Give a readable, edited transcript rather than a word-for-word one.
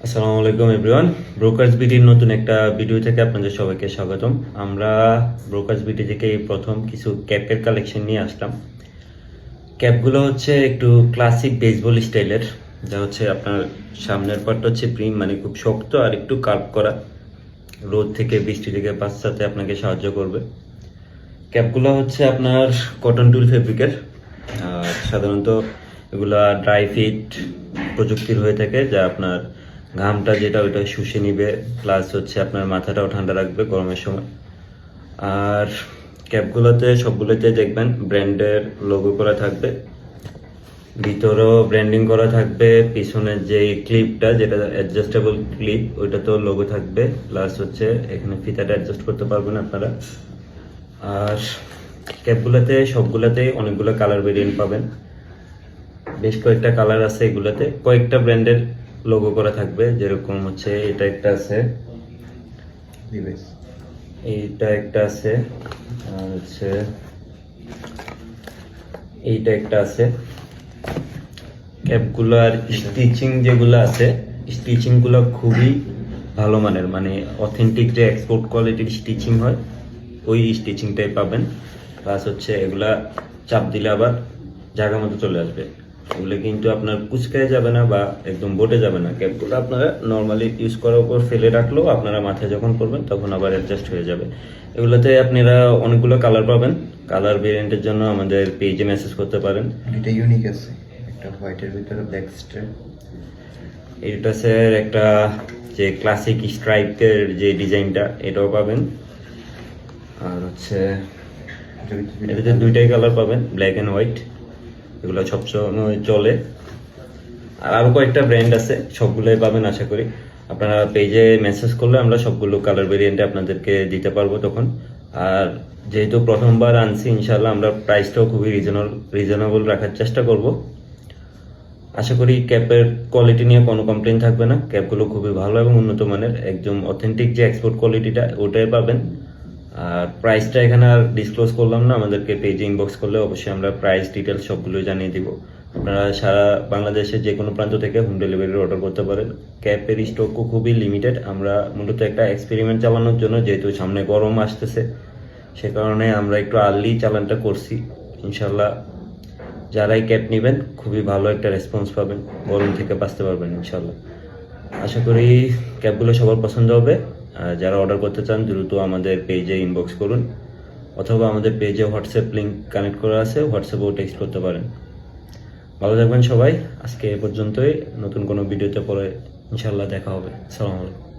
আসসালামু আলাইকুম everyone. Brokers বিটির নতুন একটা ভিডিও থেকে আপনাদের সবাইকে স্বাগতম। আমরা ব্রোকার্স বিটি থেকে এই প্রথম কিছু ক্যাপের কালেকশন নিয়ে আসলাম। ক্যাপগুলো হচ্ছে একটু ক্লাসিক বেসবল স্টাইলের, যা হচ্ছে আপনার সামনের পার্টটা হচ্ছে প্রিন্ট মানে খুব শক্ত আর একটু কার্ভ করা, রোদ থেকে বৃষ্টি থেকে বাঁচাতে আপনাকে সাহায্য করবে। ক্যাপগুলো হচ্ছে আপনার কটন টুল ফেব্রিকের, আর সাধারণত এগুলা ড্রাই ফিট প্রযুক্তির হয়ে থাকে, যা আপনার ঘামটা যেটা ওইটা শুষে নিবে, প্লাস হচ্ছে আপনার মাথাটাও ঠান্ডা রাখবে গরমের সময়। আর ক্যাপগুলোতে সবগুলোতে দেখবেন ব্র্যান্ডের লোগো করা থাকবে, ভিতরেও ব্র্যান্ডিং করা থাকবে, পিছনের যে ক্লিপটা যেটা অ্যাডজাস্টেবল ক্লিপ ওইটা তো লোগো থাকবে, প্লাস হচ্ছে এখানে ফিতাটা অ্যাডজাস্ট করতে পারবেন আপনারা। আর ক্যাপগুলোতে সবগুলোতেই অনেকগুলো কালার ভেরিয়েন্ট পাবেন, বেশ কয়েকটা কালার আছে এগুলোতে, কয়েকটা ব্র্যান্ডের লোগো করা থাকবে, যেরকম হচ্ছে এটা একটা আছে, এইটা একটা আছে, আর হচ্ছে এইটা একটা আছে। ক্যাপগুলোর স্টিচিং যেগুলো আছে, স্টিচিংগুলো খুবই ভালো মানের, মানে অথেন্টিক যে এক্সপোর্ট কোয়ালিটির স্টিচিং হয় ওই স্টিচিংটাই পাবেন। প্লাস হচ্ছে এগুলা চাপ দিলে আবার জায়গা মতো চলে আসবে, এগুলো কিন্তু আপনার কুচকায় যাবে না বা একদম বটে যাবে না। ক্যাপগুলো আপনারা নর্মালি ইউজ করার উপর ফেলে রাখলেও আপনারা মাথায় যখন করবেন তখন আবার অ্যাডজাস্ট হয়ে যাবে। এগুলোতে আপনারা অনেকগুলো কালার পাবেন, কালার ভেরিয়েন্টের জন্য আমাদের পেজে মেসেজ করতে পারেন। এটা ইউনিক আছে, একটা হোয়াইটের ভিতরে ব্ল্যাক স্ট্রাইপ। এটা স্যার একটা যে ক্লাসিক স্ট্রাইপের যে ডিজাইনটা এটাও পাবেন, আর হচ্ছে এটাতে দুইটাই কালার পাবেন, ব্ল্যাক অ্যান্ড হোয়াইট, এগুলো সবসময় চলে। আর আরও কয়েকটা ব্র্যান্ড আছে, সবগুলোই পাবেন আশা করি। আপনারা পেজে মেসেজ করলে আমরা সবগুলো কালার ভেরিয়েন্টে আপনাদেরকে দিতে পারবো তখন। আর যেহেতু প্রথমবার আনছি, ইনশাল্লাহ আমরা প্রাইসটাও খুবই রিজনেবল রাখার চেষ্টা করব। আশা করি ক্যাপের কোয়ালিটি নিয়ে কোনো কমপ্লেন থাকবে না, ক্যাপগুলো খুবই ভালো এবং উন্নত মানের, একদম অথেন্টিক যে এক্সপোর্ট কোয়ালিটিটা ওটাই পাবেন। আর প্রাইসটা এখানে আর ডিসক্লোজ করলাম না, আমাদেরকে পেজে ইনবক্স করলে অবশ্যই আমরা প্রাইস ডিটেলস সবগুলো জানিয়ে দিব। আপনারা সারা বাংলাদেশের যে কোনো প্রান্ত থেকে হোম ডেলিভারির অর্ডার করতে পারেন। ক্যাপের স্টকও খুবই লিমিটেড, আমরা মূলত একটা এক্সপেরিমেন্ট চালানোর জন্য, যেহেতু সামনে গরম আসতেছে সে কারণে আমরা একটু আর্লি চালানটা করছি। ইনশাল্লাহ যারাই ক্যাপ নেবেন খুবই ভালো একটা রেসপন্স পাবেন, গরম থেকে বাঁচতে পারবেন ইনশাল্লাহ। আশা করি ক্যাপগুলো সবার পছন্দ হবে। যারা অর্ডার করতে চান দ্রুত আমাদের পেজে ইনবক্স করুন, অথবা আমাদের পেজে হোয়াটসঅ্যাপ লিঙ্ক কানেক্ট করা আছে, হোয়াটসঅ্যাপেও টেক্সট করতে পারেন। ভালো থাকবেন সবাই, আজকে এ পর্যন্তই। নতুন কোনো ভিডিওতে পরে ইনশাল্লাহ দেখা হবে। আসসালামু আলাইকুম।